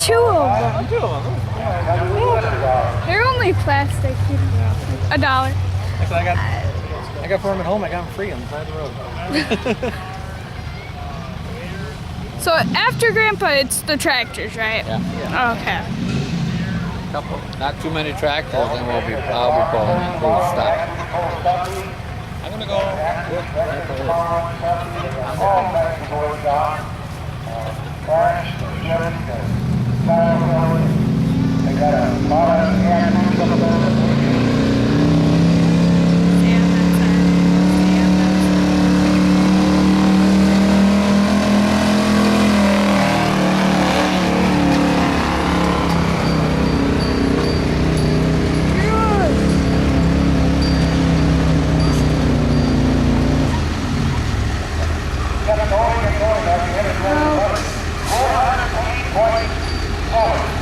2 of them. 2 of them. They're only plastic. Yeah. $1. Actually, I got 4 of them at home. I got them free on the side of the road. So after Grandpa, it's the tractors, right? Yeah. Okay. Couple, not too many tractors, and I'll be pulling in full stop. I'm gonna go. Going, 408.4.